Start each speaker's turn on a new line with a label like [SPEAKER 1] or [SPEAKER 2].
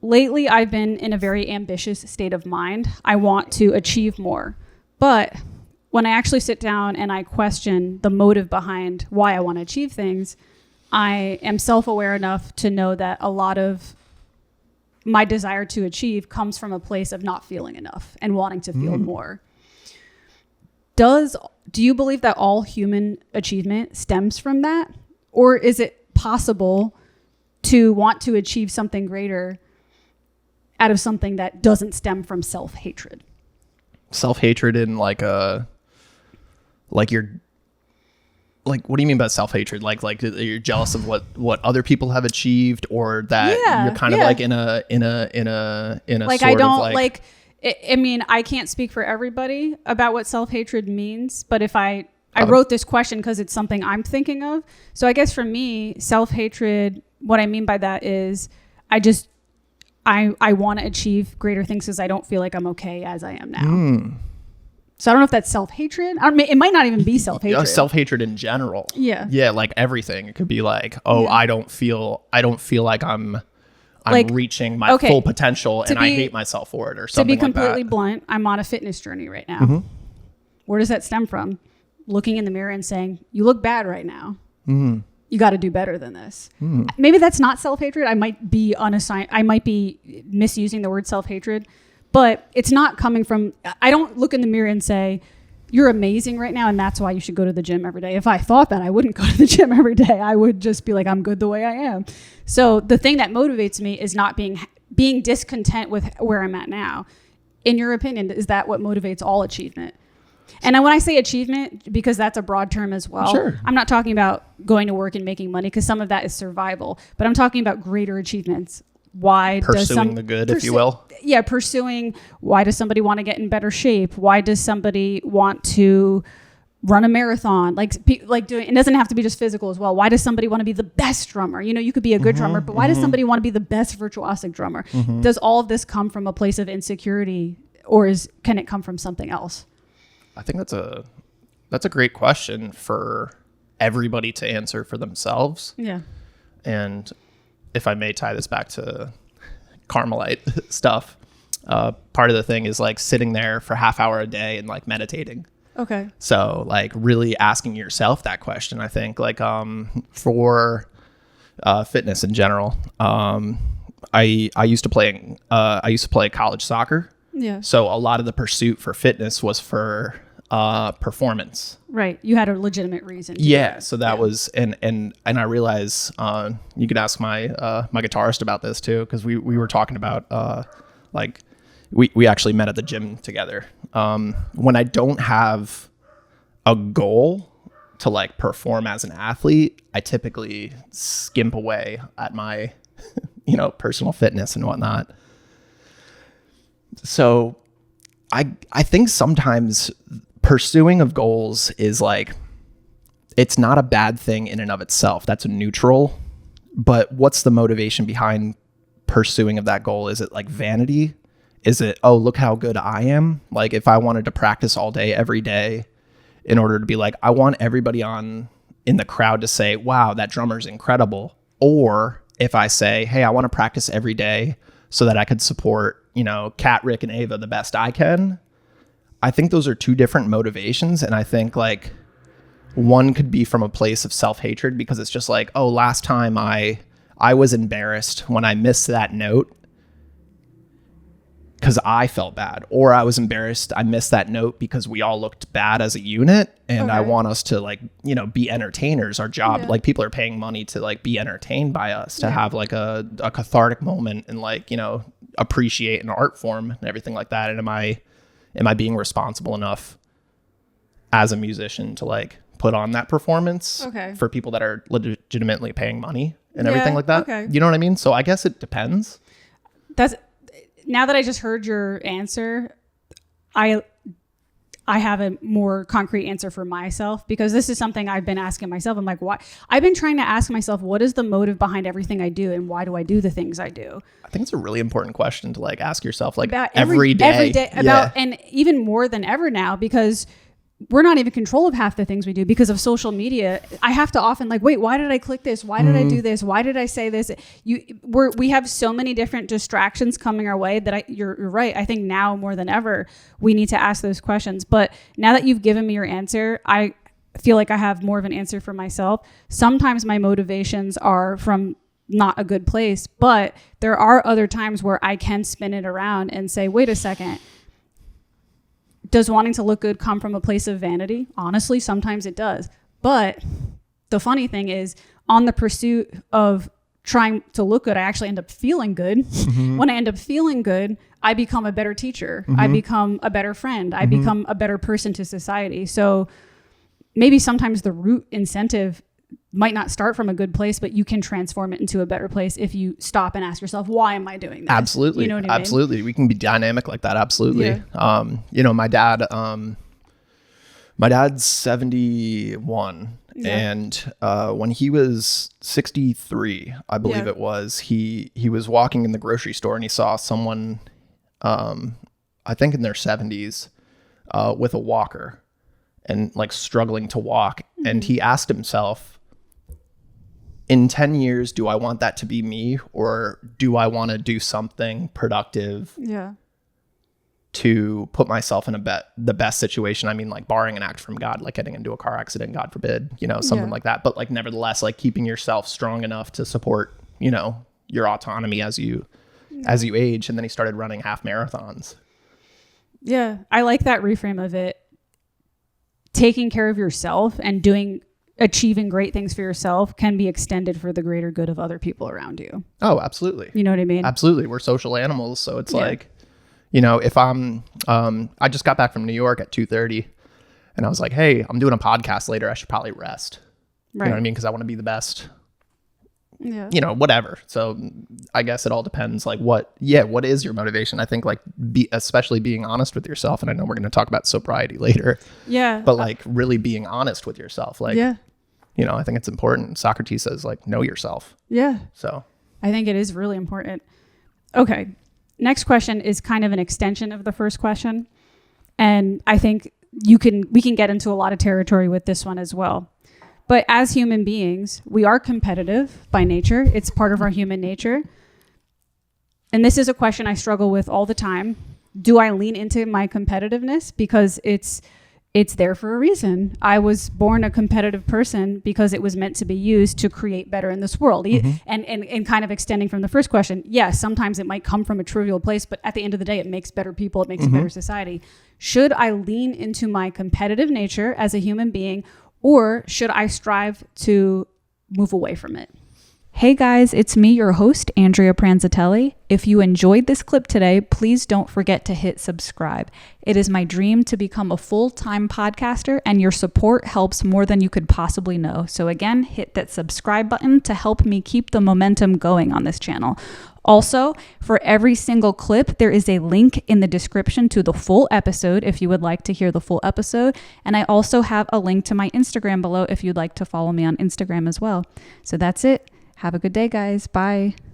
[SPEAKER 1] lately I've been in a very ambitious state of mind. I want to achieve more. But when I actually sit down and I question the motive behind why I want to achieve things, I am self-aware enough to know that a lot of my desire to achieve comes from a place of not feeling enough and wanting to feel more. Do you believe that all human achievement stems from that? Or is it possible to want to achieve something greater out of something that doesn't stem from self-hatred?
[SPEAKER 2] Self-hatred in like you're like, what do you mean by self-hatred? Like you're jealous of what other people have achieved, or that you're kind of like in a like, sort
[SPEAKER 1] I don't
[SPEAKER 2] of
[SPEAKER 1] like, I mean, I can't speak for everybody about what self-hatred means, but if I wrote this question because it's something I'm thinking of. So I guess for me, self-hatred, what I mean by that is I want to achieve greater things because I don't feel like I'm okay as I am now. So I don't know if that's self-hatred. It might not even be self-hatred.
[SPEAKER 2] Self-hatred in general.
[SPEAKER 1] Yeah.
[SPEAKER 2] Yeah, like everything. It could be like, I don't feel like I'm like, reaching my full potential, and I hate myself for it, or something like that. To be completely
[SPEAKER 1] blunt, I'm on a fitness journey right now. Where does that stem from? Looking in the mirror and saying, you look bad right now. You got to do better than this. Maybe that's not self-hatred. I might be misusing the word self-hatred. But it's not coming from, I don't look in the mirror and say, you're amazing right now, and that's why you should go to the gym every day. If I thought that, I wouldn't go to the gym every day. I would just be like, I'm good the way I am. So the thing that motivates me is not being discontent with where I'm at now. In your opinion, is that what motivates all achievement? And when I say achievement, because that's a broad term as well,
[SPEAKER 2] sure.
[SPEAKER 1] I'm not talking about going to work and making money, because some of that is survival, but I'm talking about greater achievements.
[SPEAKER 2] Pursuing the good, if you will.
[SPEAKER 1] Yeah, why does somebody want to get in better shape? Why does somebody want to run a marathon? Like doing, it doesn't have to be just physical as well. Why does somebody want to be the best drummer? You could be a good drummer, but why does somebody want to be the best virtuosic drummer? Does all of this come from a place of insecurity, or can it come from something else?
[SPEAKER 2] I think that's a great question for everybody to answer for themselves.
[SPEAKER 1] Yeah.
[SPEAKER 2] And if I may tie this back to Carmelite stuff, part of the thing is like sitting there for half hour a day and like meditating.
[SPEAKER 1] Okay.
[SPEAKER 2] So like really asking yourself that question, I think, like for fitness in general. I used to play college soccer.
[SPEAKER 1] Yeah.
[SPEAKER 2] So a lot of the pursuit for fitness was for performance.
[SPEAKER 1] Right. You had a legitimate reason.
[SPEAKER 2] Yeah. So that was, and I realize you could ask my my guitarist about this too, because we were talking about like we actually met at the gym together. When I don't have a goal to like perform as an athlete, I typically skimp away at my personal fitness and whatnot. So I think sometimes pursuing of goals is like, it's not a bad thing in and of itself. That's a neutral. But what's the motivation behind pursuing of that goal? Is it like vanity? Is it, oh, look how good I am? Like if I wanted to practice all day, every day in order to be like, I want everybody in the crowd to say, wow, that drummer's incredible. Or if I say, hey, I want to practice every day so that I could support, Kat, Rick, and Ava the best I can. I think those are two different motivations. And I think like one could be from a place of self-hatred, because it's just like, oh, last time I was embarrassed when I missed that note because I felt bad, or I was embarrassed I missed that note because we all looked bad as a unit. And I want us to like, be entertainers. Our job, like people are paying money to like be entertained by us, to have like a cathartic moment and like, appreciate an art form and everything like that. And am I being responsible enough as a musician to like put on that performance for people that are legitimately paying money and everything like that? Okay. You know what I mean? So I guess it depends.
[SPEAKER 1] Now that I just heard your answer, I have a more concrete answer for myself, because this is something I've been asking myself. I'm like, why? I've been trying to ask myself, what is the motive behind everything I do, and why do I do the things I do?
[SPEAKER 2] I think it's a really important question to like ask yourself, like
[SPEAKER 1] about
[SPEAKER 2] every day
[SPEAKER 1] about, and even more than ever now, because we're not even in control of half the things we do because of social media. I have to often like, wait, why did I click this? Why did I do this? Why did I say this? We have so many different distractions coming our way that you're right. I think now more than ever, we need to ask those questions. But now that you've given me your answer, I feel like I have more of an answer for myself. Sometimes my motivations are from not a good place, but there are other times where I can spin it around and say, wait a second. Does wanting to look good come from a place of vanity? Honestly, sometimes it does. But the funny thing is, on the pursuit of trying to look good, I actually end up feeling good. Mm-hmm. When I end up feeling good, I become a better teacher. Mm-hmm. I become a better friend. I become a better person to society. So maybe sometimes the root incentive might not start from a good place, but you can transform it into a better place if you stop and ask yourself, why am I doing this?
[SPEAKER 2] Absolutely.
[SPEAKER 1] You know what I mean?
[SPEAKER 2] Absolutely. We can be dynamic like that. Absolutely. Yeah. You know, my dad's 71 and when he was 63, I believe it was, he was walking in the grocery store and he saw someone, I think in their 70s, with a walker and like struggling to walk. Mm-hmm. And he asked himself, in 10 years, do I want that to be me, or do I want to do something productive to put myself in the best situation? I mean, like barring an act from God, like getting into a car accident, God forbid, you know, something like that. But like, nevertheless, like keeping yourself strong enough to support, you know, your autonomy as you age. And then he started running half marathons.
[SPEAKER 1] Yeah. I like that reframe of it. Taking care of yourself and achieving great things for yourself can be extended for the greater good of other people around you.
[SPEAKER 2] Oh, absolutely.
[SPEAKER 1] You know what I mean?
[SPEAKER 2] Absolutely. We're social animals. So it's like, you know, if I just got back from New York at 2:30 and I was like, hey, I'm doing a podcast later. I should probably rest. Right. You know what I mean? Because I want to be the best, you know, whatever. So I guess it all depends. Like what is your motivation? I think like especially being honest with yourself. And I know we're going to talk about sobriety later. Yeah. But like really being honest with yourself. Like, you know, I think it's important. Socrates says like, know yourself. Yeah. So
[SPEAKER 1] I think it is really important. Okay. Next question is kind of an extension of the first question. And I think we can get into a lot of territory with this one as well. But as human beings, we are competitive by nature. It's part of our human nature. And this is a question I struggle with all the time. Do I lean into my competitiveness? Because it's there for a reason. I was born a competitive person because it was meant to be used to create better in this world. Mm-hmm. And kind of extending from the first question, yes, sometimes it might come from a trivial place, but at the end of the day, it makes better people. It makes a better society. Should I lean into my competitive nature as a human being, or should I strive to move away from it? Hey guys, it's me, your host, Andrea Pranzatelli. If you enjoyed this clip today, please don't forget to hit subscribe. It is my dream to become a full-time podcaster, and your support helps more than you could possibly know. So again, hit that subscribe button to help me keep the momentum going on this channel. Also, for every single clip, there is a link in the description to the full episode if you would like to hear the full episode. And I also have a link to my Instagram below if you'd like to follow me on Instagram as well. So that's it. Have a good day, guys. Bye.